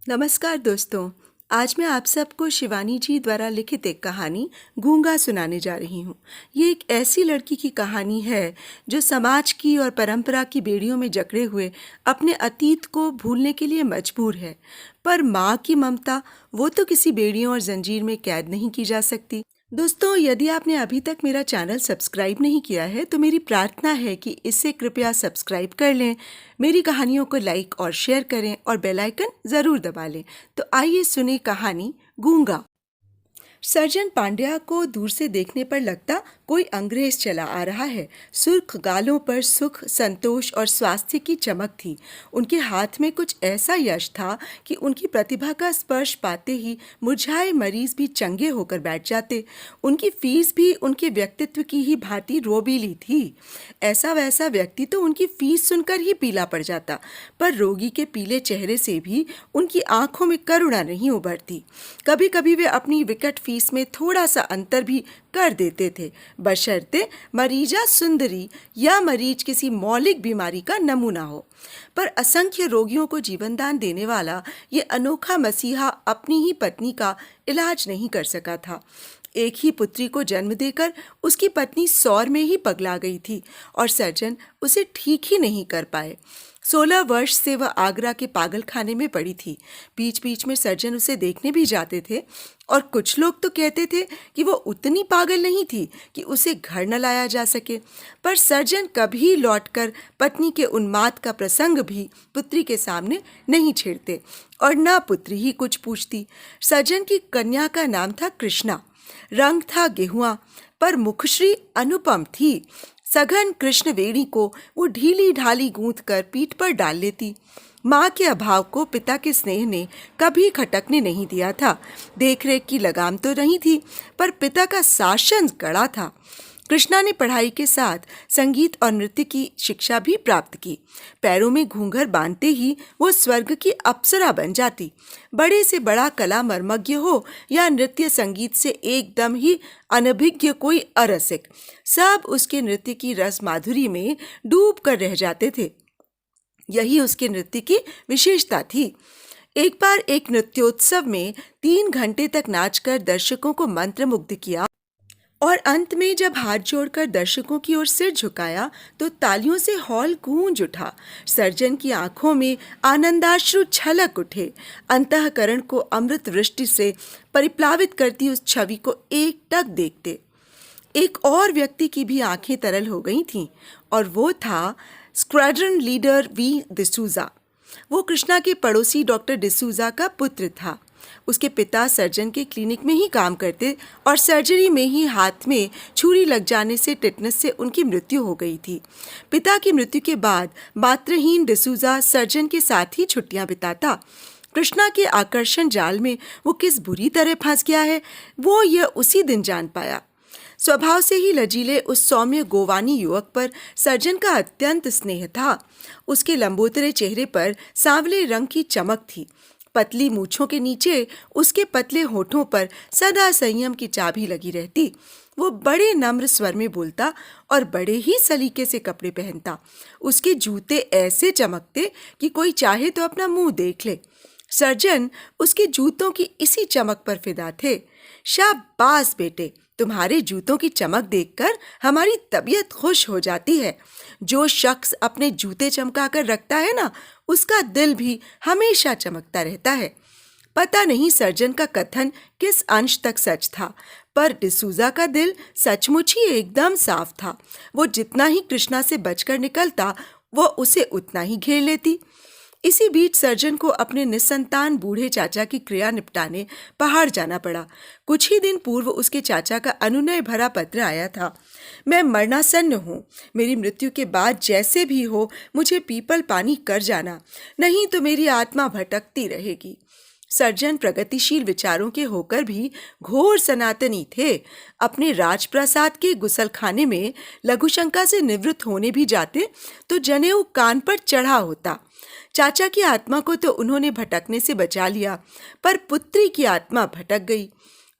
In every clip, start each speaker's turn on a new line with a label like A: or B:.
A: नमस्कार दोस्तों। आज मैं आप सबको शिवानी जी द्वारा लिखित एक कहानी गूंगा सुनाने जा रही हूँ। ये एक ऐसी लड़की की कहानी है जो समाज की और परंपरा की बेड़ियों में जकड़े हुए अपने अतीत को भूलने के लिए मजबूर है। पर माँ की ममता वो तो किसी बेड़ियों और जंजीर में कैद नहीं की जा सकती। दोस्तों, यदि आपने अभी तक मेरा चैनल सब्सक्राइब नहीं किया है तो मेरी प्रार्थना है कि इसे कृपया सब्सक्राइब कर लें, मेरी कहानियों को लाइक और शेयर करें और बेल आइकन ज़रूर दबा लें। तो आइए सुने कहानी गूंगा। सर्जन पांड्या को दूर से देखने पर लगता कोई अंग्रेज चला आ रहा है। सुर्ख गालों पर सुख, संतोष और स्वास्थ्य की चमक थी। उनके हाथ में कुछ ऐसा यश था कि उनकी प्रतिभा का स्पर्श पाते ही मुरझाए मरीज भी चंगे होकर बैठ जाते। उनकी फीस भी उनके व्यक्तित्व की ही भांति रोबीली थी। ऐसा वैसा व्यक्ति तो उनकी फीस सुनकर ही पीला पड़ जाता, पर रोगी के पीले चेहरे से भी उनकी आंखों में करुणा नहीं उभरती। कभी कभी वे अपनी विकट फीस में थोड़ा सा अंतर भी कर देते थे, बशर्ते मरीजा सुंदरी या मरीज किसी मौलिक बीमारी का नमूना हो। पर असंख्य रोगियों को जीवनदान देने वाला ये अनोखा मसीहा अपनी ही पत्नी का इलाज नहीं कर सका था। एक ही पुत्री को जन्म देकर उसकी पत्नी सौर में ही पगला गई थी और सर्जन उसे ठीक ही नहीं कर पाए। 16 वर्ष से वह आगरा के पागल खाने में पड़ी थी। बीच बीच में सर्जन उसे देखने भी जाते थे और कुछ लोग तो कहते थे कि वो उतनी पागल नहीं थी कि उसे घर न लाया जा सके। पर सर्जन कभी लौटकर पत्नी के उन्माद का प्रसंग भी पुत्री के सामने नहीं छेड़ते और न पुत्री ही कुछ पूछती। सर्जन की कन्या का नाम था कृष्णा। रंग था गेहुआ, पर मुखश्री अनुपम थी। सघन कृष्ण वेणी को वो ढीली ढाली गूंथ कर पीठ पर डाल लेती। माँ के अभाव को पिता के स्नेह ने कभी खटकने नहीं दिया था। देखरेख की लगाम तो नहीं थी, पर पिता का शासन कड़ा था। कृष्णा ने पढ़ाई के साथ संगीत और नृत्य की शिक्षा भी प्राप्त की। पैरों में घूंघर बांधते ही वो स्वर्ग की अप्सरा बन जाती। बड़े से बड़ा कला मर्मज्ञ हो या नृत्य संगीत से एकदम ही अनभिज्ञ कोई अरसिक, सब उसके नृत्य की रस माधुरी में डूब कर रह जाते थे। यही उसके नृत्य की विशेषता थी। एक बार एक नृत्योत्सव में 3 घंटे तक नाचकर दर्शकों को मंत्रमुग्ध किया और अंत में जब हाथ जोड़कर दर्शकों की ओर सिर झुकाया तो तालियों से हॉल गूंज उठा। सर्जन की आंखों में आनंदाश्रु छलक उठे। अंतःकरण को अमृत वृष्टि से परिप्लावित करती उस छवि को एकटक देखते एक और व्यक्ति की भी आंखें तरल हो गई थीं और वो था स्क्वाड्रन लीडर वी डिसूजा। वो कृष्णा के पड़ोसी डॉक्टर डिसूजा का पुत्र था। उसके पिता सर्जन के क्लिनिक में ही काम करते और सर्जरी में ही हाथ में छुरी लग जाने से टिटनस से उनकी मृत्यु हो गई थी। पिता की मृत्यु के बाद मातृहीन डिसूजा सर्जन के साथ ही छुट्टियां बिताता। कृष्णा के आकर्षण जाल में वो किस बुरी तरह फंस गया है, वो यह उसी दिन जान पाया। स्वभाव से ही लजीले उस सौम्य गोवानी युवक पर सर्जन का अत्यंत स्नेह था। उसके लंबोतरे चेहरे पर सांवले रंग की चमक थी। पतली मूछों के नीचे उसके पतले होठों पर सदा संयम की चाबी लगी रहती। वो बड़े नम्र स्वर में बोलता और बड़े ही सलीके से कपड़े पहनता। उसके जूते ऐसे चमकते कि कोई चाहे तो अपना मुंह देख ले। सर्जन उसके जूतों की इसी चमक पर फिदा थे। शाबाश बेटे, तुम्हारे जूतों की चमक देखकर हमारी तबीयत खुश हो जाती है। जो शख्स अपने जूते चमका कर रखता है ना, उसका दिल भी हमेशा चमकता रहता है। पता नहीं सर्जन का कथन किस अंश तक सच था, पर डिसूजा का दिल सचमुच ही एकदम साफ था। वो जितना ही कृष्णा से बचकर निकलता, वो उसे उतना ही घेर लेती। इसी बीच सर्जन को अपने निसंतान बूढ़े चाचा की क्रिया निपटाने पहाड़ जाना पड़ा। कुछ ही दिन पूर्व उसके चाचा का अनुनय भरा पत्र आया था। मैं मरणासन्न हूँ। मेरी मृत्यु के बाद जैसे भी हो मुझे पीपल पानी कर जाना, नहीं तो मेरी आत्मा भटकती रहेगी। सर्जन प्रगतिशील विचारों के होकर भी घोर सनातनी थे। अपने राजप्रासाद के गुसलखाने में लघुशंका से निवृत्त होने भी जाते तो जनेऊ कान पर चढ़ा होता। चाचा की आत्मा को तो उन्होंने भटकने से बचा लिया, पर पुत्री की आत्मा भटक गई।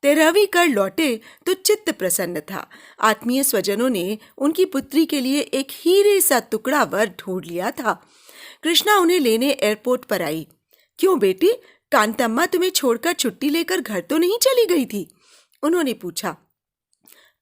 A: 13वीं कर लौटे तो चित्त प्रसन्न था। आत्मीय स्वजनों ने उनकी पुत्री के लिए एक हीरे सा टुकड़ा वर ढूंढ लिया था। कृष्णा उन्हें लेने एयरपोर्ट पर आई। क्यों बेटी, कांतम्मा तुम्हें छोड़कर छुट्टी लेकर घर तो नहीं चली गई थी? उन्होंने पूछा।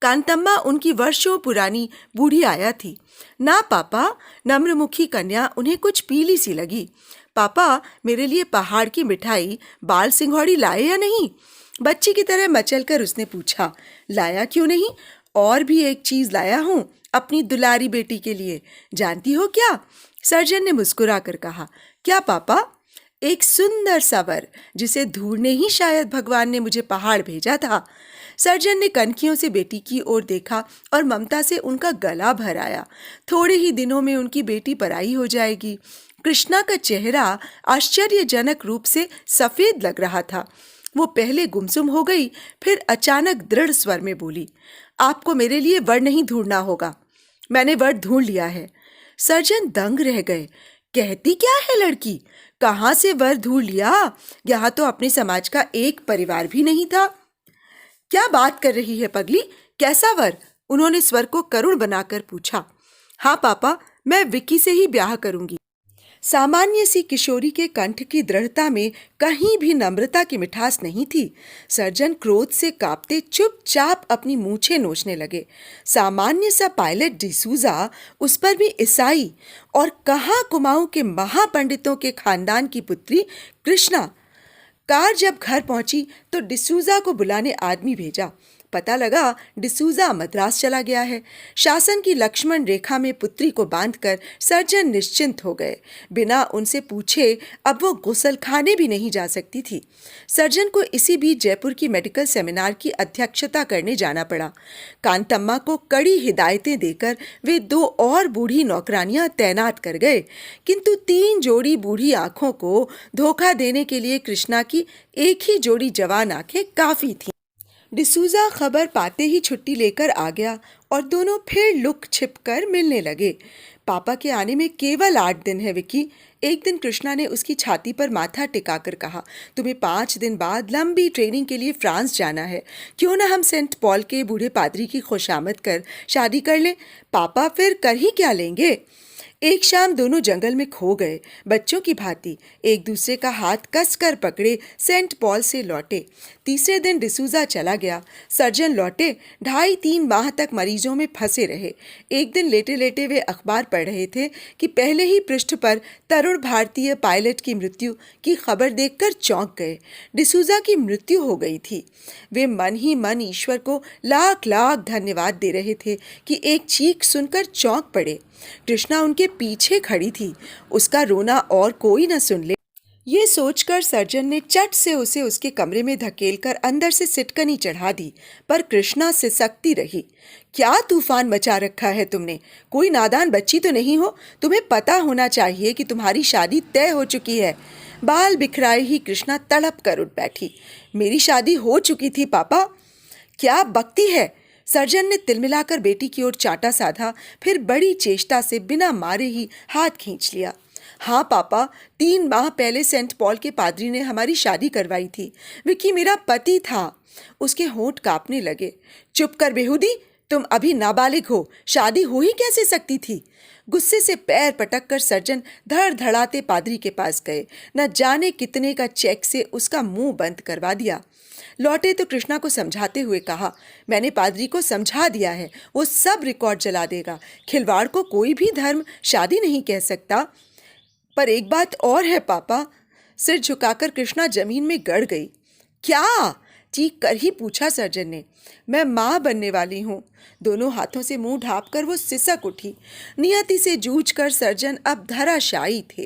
A: कांतम्मा उनकी वर्षों पुरानी बूढ़ी आया थी। ना पापा, नम्रमुखी कन्या उन्हें कुछ पीली सी लगी। पापा, मेरे लिए पहाड़ की मिठाई बाल सिंघौड़ी लाए या नहीं? बच्ची की तरह मचलकर उसने पूछा। लाया क्यों नहीं, और भी एक चीज लाया हूं अपनी दुलारी बेटी के लिए। जानती हो क्या? सर्जन ने मुस्कुरा कर कहा। क्या पापा? एक सुंदर सा वर, जिसे ढूंढने ही शायद भगवान ने मुझे पहाड़ भेजा था। सर्जन ने कनखियों से बेटी की ओर देखा और ममता से उनका गला भर आया। थोड़े ही दिनों में उनकी बेटी पराई हो जाएगी। कृष्णा का चेहरा आश्चर्यजनक रूप से सफेद लग रहा था। वो पहले गुमसुम हो गई, फिर अचानक दृढ़ स्वर में बोली, आपको मेरे लिए वर नहीं ढूंढना होगा, मैंने वर ढूंढ लिया है। सर्जन दंग रह गए। कहती क्या है लड़की? कहाँ से वर ढूंढ लिया? यहाँ तो अपने समाज का एक परिवार भी नहीं था। क्या बात कर रही है पगली? कैसा वर? उन्होंने स्वर को करुण बनाकर पूछा। हाँ पापा, मैं विक्की से ही ब्याह करूंगी। सामान्य सी किशोरी के कंठ की दृढ़ता में कहीं भी नम्रता की मिठास नहीं थी। सर्जन क्रोध से कांपते चुपचाप अपनी मूछें नोचने लगे। सामान्य सा पायलट डिसूजा, उस पर भी ईसाई, और कहाँ कुमाऊं के महापंडितों के खानदान की पुत्री कृष्णा। कार जब घर पहुंची तो डिसूजा को बुलाने आदमी भेजा। पता लगा डिसूजा मद्रास चला गया है। शासन की लक्ष्मण रेखा में पुत्री को बांधकर सर्जन निश्चिंत हो गए। बिना उनसे पूछे अब वो गुसलखाने भी नहीं जा सकती थी। सर्जन को इसी बीच जयपुर की मेडिकल सेमिनार की अध्यक्षता करने जाना पड़ा। कांतम्मा को कड़ी हिदायतें देकर वे 2 और बूढ़ी नौकरानियां तैनात कर गए, किंतु 3 जोड़ी बूढ़ी आंखों को धोखा देने के लिए कृष्णा की एक ही जोड़ी जवान आंखें काफी थीं। डिसूजा खबर पाते ही छुट्टी लेकर आ गया और दोनों फिर लुक छिप कर मिलने लगे। पापा के आने में केवल 8 दिन है विक्की। एक दिन कृष्णा ने उसकी छाती पर माथा टिकाकर कहा, तुम्हें 5 दिन बाद लंबी ट्रेनिंग के लिए फ्रांस जाना है। क्यों ना हम सेंट पॉल के बूढ़े पादरी की खुशामद कर शादी कर लें? पापा फिर कर ही क्या लेंगे? एक शाम दोनों जंगल में खो गए। बच्चों की भांति एक दूसरे का हाथ कसकर पकड़े सेंट पॉल से लौटे। तीसरे दिन डिसूजा चला गया। सर्जन लौटे। 2.5-3 माह तक मरीजों में फंसे रहे। एक दिन लेटे लेटे वे अखबार पढ़ रहे थे कि पहले ही पृष्ठ पर तरुण भारतीय पायलट की मृत्यु की खबर देखकर चौंक गए। डिसूजा की मृत्यु हो गई थी। वे मन ही मन ईश्वर को लाख लाख धन्यवाद दे रहे थे कि एक चीख सुनकर चौंक पड़े। कृष्णा उनके पीछे खड़ी थी। उसका रोना और कोई न सुन ले, ये सोचकर सर्जन ने चट से उसे उसके कमरे में धकेलकर अंदर से सिटकनी चढ़ा दी, पर कृष्णा सिसकती रही। क्या तूफान मचा रखा है तुमने? कोई नादान बच्ची तो नहीं हो? तुम्हें पता होना चाहिए कि तुम्हारी शादी तय हो चुकी है। बाल बिखराए ही कृष्णा तड़प कर उठ बैठी। मेरी शादी हो चुकी थी पापा। क्या बकती है? सर्जन ने तिलमिलाकर बेटी की ओर चांटा साधा, फिर बड़ी चेष्टा से बिना मारे ही हाथ खींच लिया। हाँ पापा, 3 माह पहले सेंट पॉल के पादरी ने हमारी शादी करवाई थी। विक्की मेरा पति था। उसके होंठ कांपने लगे। चुप कर बेहुदी, तुम अभी नाबालिग हो, शादी हो ही कैसे सकती थी? गुस्से से पैर पटक कर सर्जन धड़धड़ाते पादरी के पास गए। न जाने कितने का चेक से उसका मुंह बंद करवा दिया। लौटे तो कृष्णा को समझाते हुए कहा, मैंने पादरी को समझा दिया है, वो सब रिकॉर्ड जला देगा। खिलवाड़ को कोई भी धर्म शादी नहीं कह सकता। पर एक बात और है पापा। सिर झुकाकर कृष्णा जमीन में गड़ गई। क्या? चीख कर ही पूछा सर्जन ने। मैं माँ बनने वाली हूँ। दोनों हाथों से मुंह ढांपकर वो सिसक उठी। नियति से जूझकर सर्जन अब धराशायी थे।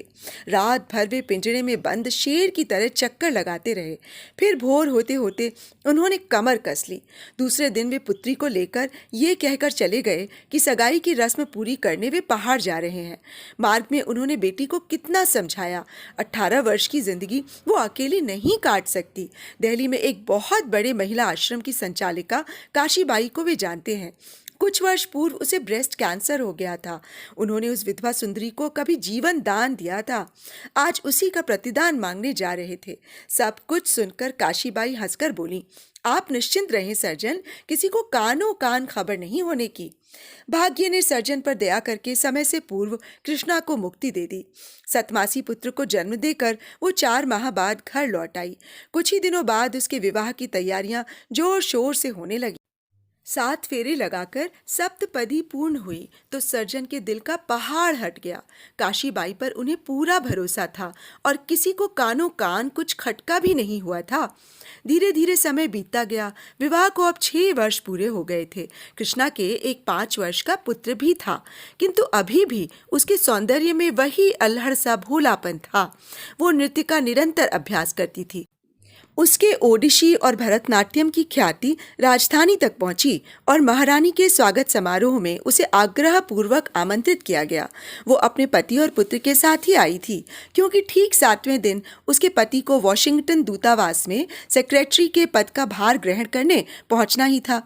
A: रात भर वे पिंजरे में बंद शेर की तरह चक्कर लगाते रहे। फिर भोर होते होते उन्होंने कमर कस ली। दूसरे दिन वे पुत्री को लेकर ये कहकर चले गए कि सगाई की रस्म पूरी करने वे पहाड़ जा रहे हैं। मार्ग में उन्होंने बेटी को कितना समझाया। 18 वर्ष की जिंदगी वो अकेली नहीं काट सकती। दिल्ली में एक बहुत बड़े महिला आश्रम की संचालिका काशीबाई को वे जानते हैं। कुछ वर्ष पूर्व उसे ब्रेस्ट कैंसर हो गया था। उन्होंने उस विधवा सुंदरी को कभी जीवन दान दिया था। आज उसी का प्रतिदान मांगने जा रहे थे। सब कुछ सुनकर काशीबाई हंसकर बोली, आप निश्चिंत रहें सर्जन, किसी को कानो कान खबर नहीं होने की। भाग्य ने सर्जन पर दया करके समय से पूर्व कृष्णा को मुक्ति दे दी। सतमासी पुत्र को जन्म देकर वो 4 माह बाद घर लौट आई। कुछ ही दिनों बाद उसके विवाह की तैयारियां जोर शोर से होने लगी। 7 फेरे लगाकर सप्तपदी पूर्ण हुई तो सर्जन के दिल का पहाड़ हट गया। काशीबाई पर उन्हें पूरा भरोसा था और किसी को कानो कान कुछ खटका भी नहीं हुआ था। धीरे धीरे समय बीतता गया। विवाह को अब 6 वर्ष पूरे हो गए थे। कृष्णा के एक 5 वर्ष का पुत्र भी था, किंतु अभी भी उसके सौंदर्य में वही अल्हड़ सा भोलापन था। वो नृत्य का निरंतर अभ्यास करती थी। उसके ओडिशी और भरतनाट्यम की ख्याति राजधानी तक पहुंची और महारानी के स्वागत समारोह में उसे आग्रहपूर्वक आमंत्रित किया गया। वो अपने पति और पुत्र के साथ ही आई थी, क्योंकि ठीक 7वें दिन उसके पति को वॉशिंगटन दूतावास में सेक्रेटरी के पद का भार ग्रहण करने पहुंचना ही था।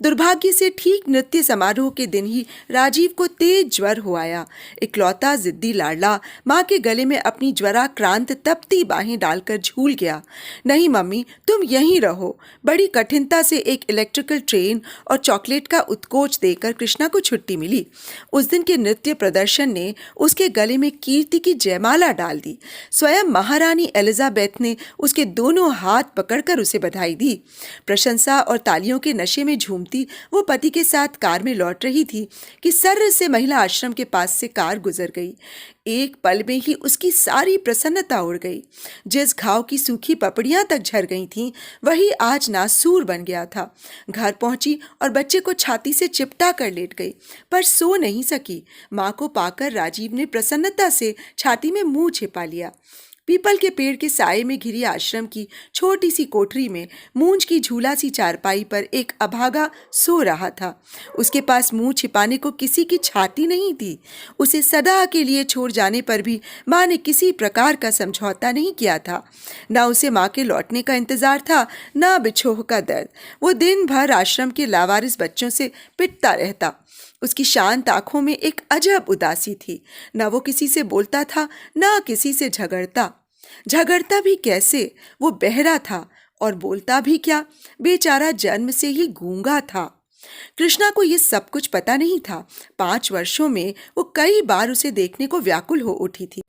A: दुर्भाग्य से ठीक नृत्य समारोह के दिन ही राजीव को तेज ज्वर हो आया। इकलौता जिद्दी लाडला माँ के गले में अपनी ज्वराक्रांत तपती बाहें डालकर झूल गया। नहीं मम्मी, तुम यहीं रहो। बड़ी कठिनता से एक इलेक्ट्रिकल ट्रेन और चॉकलेट का उत्कोच देकर कृष्णा को छुट्टी मिली। उस दिन के नृत्य प्रदर्शन ने उसके गले में कीर्ति की जयमाला डाल दी। स्वयं महारानी एलिजाबेथ ने उसके दोनों हाथ पकड़कर उसे बधाई दी। प्रशंसा और तालियों के नशे में झूमती वो पति के साथ कार में लौट रही थी कि सर्र से महिला आश्रम के पास से कार गुजर गई। एक पल में ही उसकी सारी प्रसन्नता उड़ गई। जिस घाव की सूखी पपड़ियां तक झर गई थीं, वही आज नासूर बन गया था। घर पहुंची और बच्चे को छाती से चिपटा कर लेट गई, पर सो नहीं सकी। मां को पाकर राजीव ने प्रसन्नता से छाती में मुंह छिपा लिया। पीपल के पेड़ के साये में घिरी आश्रम की छोटी सी कोठरी में मूंज की झूला सी चारपाई पर एक अभागा सो रहा था। उसके पास मुंह छिपाने को किसी की छाती नहीं थी। उसे सदा के लिए छोड़ जाने पर भी माँ ने किसी प्रकार का समझौता नहीं किया था। न उसे माँ के लौटने का इंतजार था, न बिछोह का दर्द। वो दिन भर आश्रम के लावारिस बच्चों से पिटता रहता। उसकी शांत आंखों में एक अजब उदासी थी। न वो किसी से बोलता था, न किसी से झगड़ता भी कैसे? वो बहरा था और बोलता भी क्या? बेचारा जन्म से ही गूंगा था। कृष्णा को ये सब कुछ पता नहीं था। 5 वर्षों में वो कई बार उसे देखने को व्याकुल हो उठी थी,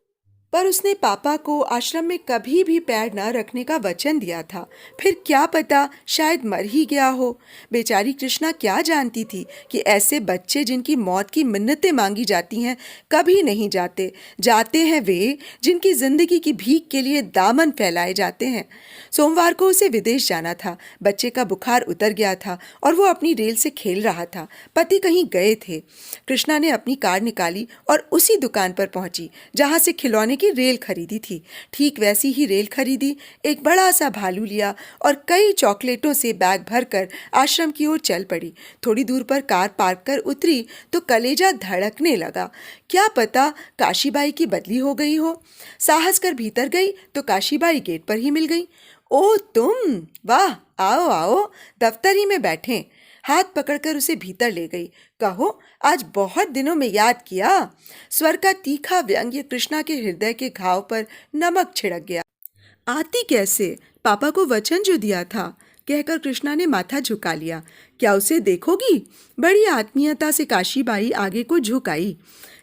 A: पर उसने पापा को आश्रम में कभी भी पैर न रखने का वचन दिया था। फिर क्या पता, शायद मर ही गया हो। बेचारी कृष्णा क्या जानती थी कि ऐसे बच्चे जिनकी मौत की मिन्नतें मांगी जाती हैं कभी नहीं जाते। जाते हैं वे जिनकी जिंदगी की भीख के लिए दामन फैलाए जाते हैं। सोमवार को उसे विदेश जाना था। बच्चे का बुखार उतर गया था और वो अपनी रेल से खेल रहा था। पति कहीं गए थे। कृष्णा ने अपनी कार निकाली और उसी दुकान पर पहुंची जहां से खिलौने की रेल खरीदी थी। ठीक वैसी ही रेल खरीदी, एक बड़ा सा भालू लिया और कई चॉकलेटों से बैग भरकर आश्रम की ओर चल पड़ी। थोड़ी दूर पर कार पार्क कर उतरी तो कलेजा धड़कने लगा। क्या पता काशीबाई की बदली हो गई हो। साहस कर भीतर गई तो काशीबाई गेट पर ही मिल गई। ओ तुम, वाह, आओ आओ, दफ्तर ही में बैठे। हाथ पकड़कर उसे भीतर ले गई। कहो, आज बहुत दिनों में याद किया। स्वर का तीखा व्यंग्य कृष्णा के हृदय के घाव पर नमक छिड़क गया। आती कैसे? पापा को वचन जो दिया था, कहकर कृष्णा ने माथा झुका लिया। क्या उसे देखोगी? बड़ी आत्मीयता से काशीबाई आगे को झुक आई।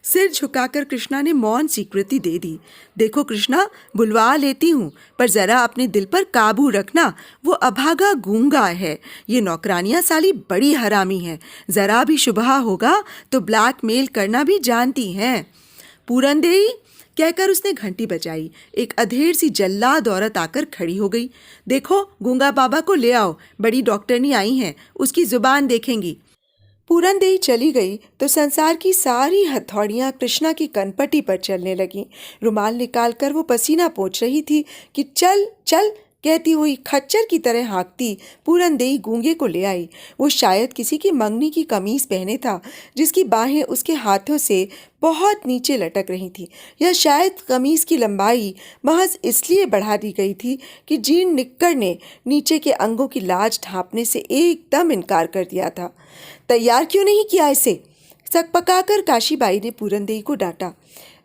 A: सिर झुकाकर कृष्णा ने मौन स्वीकृति दे दी। देखो कृष्णा, बुलवा लेती हूँ, पर जरा अपने दिल पर काबू रखना। वो अभागा गूंगा है। ये नौकरानियां साली बड़ी हरामी है। जरा भी शुबहा होगा तो ब्लैकमेल करना भी जानती हैं। पूरनदेई, कहकर उसने घंटी बजाई। एक अधेड़ सी जल्लाद औरत आकर खड़ी हो गई। देखो, गूंगा बाबा को ले आओ, बड़ी डॉक्टरनी आई हैं, उसकी जुबान देखेंगी। पूरनदेई चली गई तो संसार की सारी हथौड़ियां कृष्णा की कनपटी पर चलने लगीं। रुमाल निकालकर वो पसीना पोंछ रही थी कि चल चल कहती हुई खच्चर की तरह हाँकती पूरनदेई गूंगे को ले आई। वो शायद किसी की मंगनी की कमीज पहने था, जिसकी बाहें उसके हाथों से बहुत नीचे लटक रही थी। या शायद कमीज की लंबाई महज इसलिए बढ़ा दी गई थी कि जीर्ण निक्कर ने नीचे के अंगों की लाज ढांपने से एकदम इनकार कर दिया था। तैयार क्यों नहीं किया इसे? सकपकाकर काशीबाई ने पूरनदेई को डांटा।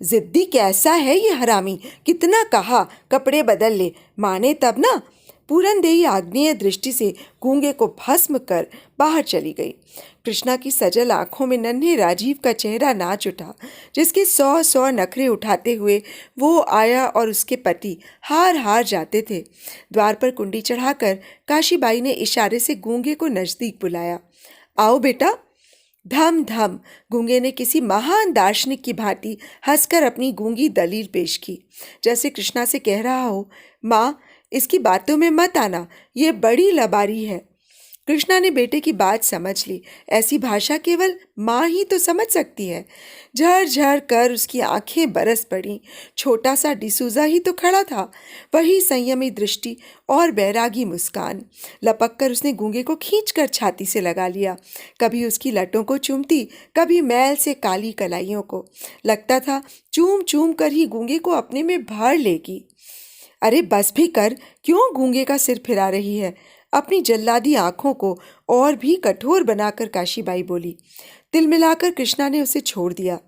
A: जिद्दी कैसा है ये हरामी, कितना कहा कपड़े बदल ले, माने तब ना। पूरनदेई आग्नेय दृष्टि से गूंगे को भस्म कर बाहर चली गई। कृष्णा की सजल आंखों में नन्हे राजीव का चेहरा नाच उठा, जिसके 100 नखरे उठाते हुए वो आया और उसके पति हार हार जाते थे। द्वार पर कुंडी चढ़ाकर काशीबाई ने इशारे से गूंगे को नजदीक बुलाया। आओ बेटा। धम धम गूंगे ने किसी महान दार्शनिक की भांति हंसकर अपनी गूंगी दलील पेश की, जैसे कृष्णा से कह रहा हो, माँ इसकी बातों में मत आना, ये बड़ी लबारी है। कृष्णा ने बेटे की बात समझ ली। ऐसी भाषा केवल माँ ही तो समझ सकती है। झर झर कर उसकी आंखें बरस पड़ी। छोटा सा डिसूजा ही तो खड़ा था, वही संयमी दृष्टि और बैरागी मुस्कान। लपक कर उसने गूंगे को खींचकर छाती से लगा लिया। कभी उसकी लटों को चूमती, कभी मैल से काली कलाइयों को। लगता था चूम चूम कर ही गूंगे को अपने में भर लेगी। अरे बस भी कर, क्यों गूंगे का सिर फिरा रही है? अपनी जल्लादी आंखों को और भी कठोर बनाकर काशीबाई बोली। तिल मिलाकर कृष्णा ने उसे छोड़ दिया।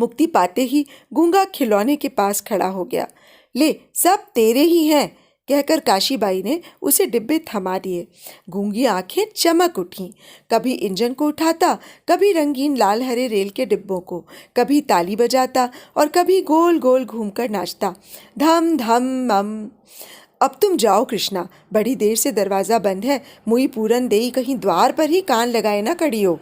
A: मुक्ति पाते ही गूंगा खिलौने के पास खड़ा हो गया। ले, सब तेरे ही हैं, कहकर काशीबाई ने उसे डिब्बे थमा दिए। गूंगी आंखें चमक उठीं। कभी इंजन को उठाता, कभी रंगीन लाल हरे रेल के डिब्बों को, कभी ताली बजाता और कभी गोल गोल घूमकर नाचता। धम धम मम। अब तुम जाओ कृष्णा, बड़ी देर से दरवाजा बंद है। मुई पूरनदेई कहीं द्वार पर ही कान लगाए ना खड़ी हो।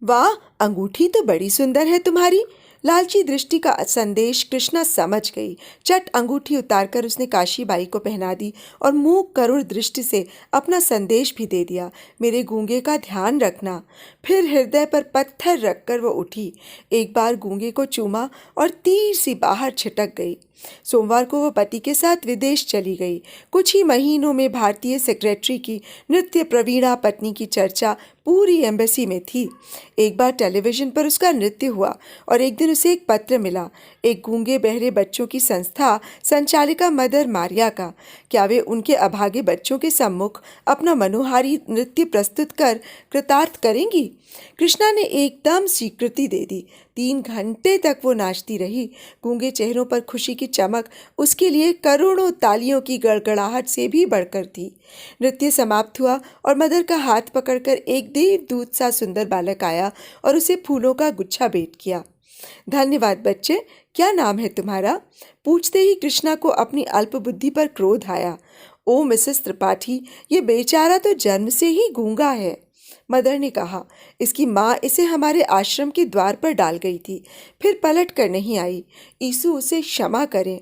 A: वाह, अंगूठी तो बड़ी सुंदर है तुम्हारी। लालची दृष्टि का संदेश कृष्णा समझ गई। चट अंगूठी उतारकर उसने काशीबाई को पहना दी और मुंह करुण दृष्टि से अपना संदेश भी दे दिया। मेरे गूंगे का ध्यान रखना। फिर हृदय पर पत्थर रखकर वो उठी। एक बार गूंगे को चूमा और तीर सी बाहर छिटक गई। सोमवार को वो पति के साथ विदेश चली गई। कुछ ही महीनों में भारतीय सेक्रेटरी की नृत्य प्रवीणा पत्नी की चर्चा पूरी एम्बेसी में थी। एक बार टेलीविजन पर उसका नृत्य हुआ और एक दिन उसे एक पत्र मिला, एक गूंगे बहरे बच्चों की संस्था संचालिका मदर मारिया का। क्या वे उनके अभागे बच्चों के सम्मुख अपना मनोहारी नृत्य प्रस्तुत कर कृतार्थ करेंगी? कृष्णा ने एकदम स्वीकृति दे दी। 3 घंटे तक वो नाचती रही। गूंगे चेहरों पर खुशी की चमक उसके लिए करोड़ों तालियों की गड़गड़ाहट से भी बढ़कर थी। नृत्य समाप्त हुआ और मदर का हाथ पकड़कर एक देवदूत सा सुंदर बालक आया और उसे फूलों का गुच्छा भेंट किया। धन्यवाद बच्चे, क्या नाम है तुम्हारा? पूछते ही कृष्णा को अपनी अल्प बुद्धि पर क्रोध आया। ओ मिसेस त्रिपाठी, ये बेचारा तो जन्म से ही गूंगा है। मदर ने कहा, इसकी माँ इसे हमारे आश्रम के द्वार पर डाल गई थी, फिर पलट कर नहीं आई। यीशु उसे क्षमा करें।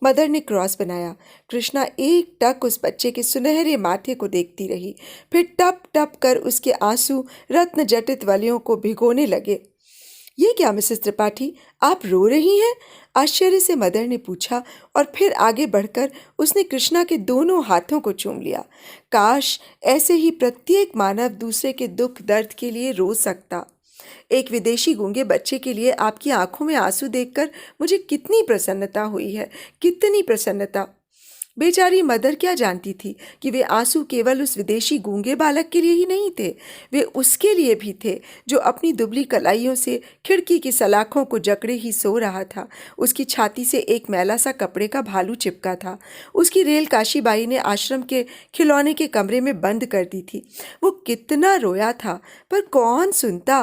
A: मदर ने क्रॉस बनाया। कृष्णा एक टक उस बच्चे के सुनहरे माथे को देखती रही, फिर टप टप कर उसके आंसू रत्न जटित वलियों को भिगोने लगे। ये क्या मिसेस त्रिपाठी, आप रो रही हैं? आश्चर्य से मदर ने पूछा और फिर आगे बढ़कर उसने कृष्णा के दोनों हाथों को चूम लिया। काश ऐसे ही प्रत्येक मानव दूसरे के दुख दर्द के लिए रो सकता। एक विदेशी गूंगे बच्चे के लिए आपकी आंखों में आंसू देखकर मुझे कितनी प्रसन्नता हुई है, कितनी प्रसन्नता। बेचारी मदर क्या जानती थी कि वे आंसू केवल उस विदेशी गूंगे बालक के लिए ही नहीं थे, वे उसके लिए भी थे जो अपनी दुबली कलाइयों से खिड़की की सलाखों को जकड़े ही सो रहा था। उसकी छाती से एक मैला सा कपड़े का भालू चिपका था। उसकी रेल काशीबाई ने आश्रम के खिलौने के कमरे में बंद कर दी थी। वो कितना रोया था, पर कौन सुनता।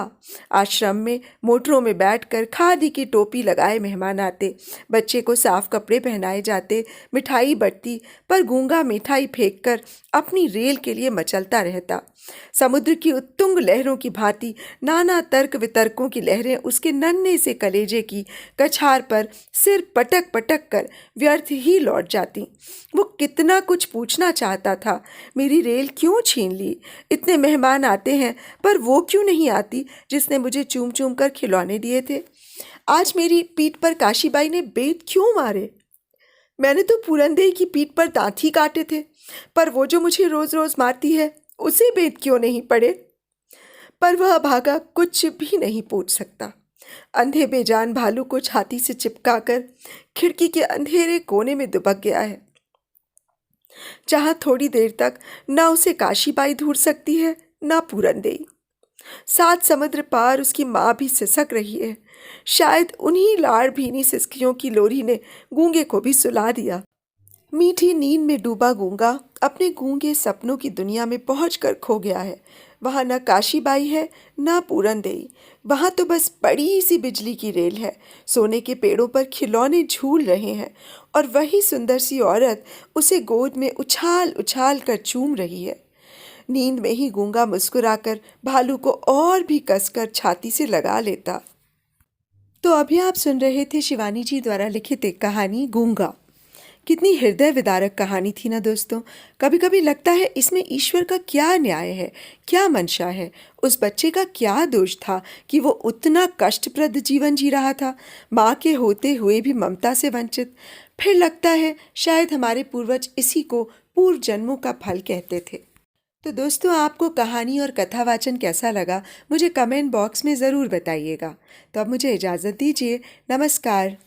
A: आश्रम में मोटरों में बैठकर खादी की टोपी लगाए मेहमान आते, बच्चे को साफ कपड़े पहनाए जाते, मिठाई बट पर गूंगा मिठाई फेंककर अपनी रेल के लिए मचलता रहता। समुद्र की उत्तुंग लहरों की भांति नाना तर्क वितर्कों की लहरें उसके नन्हे से कलेजे की कछार पर सिर पटक पटक कर व्यर्थ ही लौट जाती। वो कितना कुछ पूछना चाहता था। मेरी रेल क्यों छीन ली? इतने मेहमान आते हैं, पर वो क्यों नहीं आती जिसने मुझे चूम चूम कर खिलौने दिए थे? आज मेरी पीठ पर काशीबाई ने बेत क्यों मारे? मैंने तो पूरनदेई की पीठ पर दांत ही काटे थे, पर वो जो मुझे रोज रोज मारती है उसे बेत क्यों नहीं पड़े? पर वह भागा कुछ भी नहीं पूछ सकता। अंधे बेजान भालू को छाती से चिपकाकर खिड़की के अंधेरे कोने में दुबक गया है, जहां थोड़ी देर तक न उसे काशीबाई ढूंढ सकती है न पूरनदेई। 7 समुद्र पार उसकी माँ भी सिसक रही है। शायद उन्हीं लाड़ भीनी सिसकियों की लोरी ने गूंगे को भी सुला दिया। मीठी नींद में डूबा गूंगा अपने गूंगे सपनों की दुनिया में पहुंचकर खो गया है। वहां न काशीबाई है, न पूरन देई। वहां तो बस बड़ी सी बिजली की रेल है। सोने के पेड़ों पर खिलौने झूल रहे हैं और वही सुंदर सी औरत उसे गोद में उछाल उछाल कर चूम रही है। नींद में ही गूंगा मुस्कुराकर भालू को और भी कसकर छाती से लगा लेता। तो अभी आप सुन रहे थे शिवानी जी द्वारा लिखित एक कहानी गूंगा। कितनी हृदय विदारक कहानी थी ना दोस्तों। कभी कभी लगता है इसमें ईश्वर का क्या न्याय है, क्या मंशा है। उस बच्चे का क्या दोष था कि वो उतना कष्टप्रद जीवन जी रहा था, माँ के होते हुए भी ममता से वंचित। फिर लगता है शायद हमारे पूर्वज इसी को पूर्व जन्मों का फल कहते थे। तो दोस्तों, आपको कहानी और कथावाचन कैसा लगा मुझे कमेंट बॉक्स में ज़रूर बताइएगा। तो अब मुझे इजाज़त दीजिए। नमस्कार।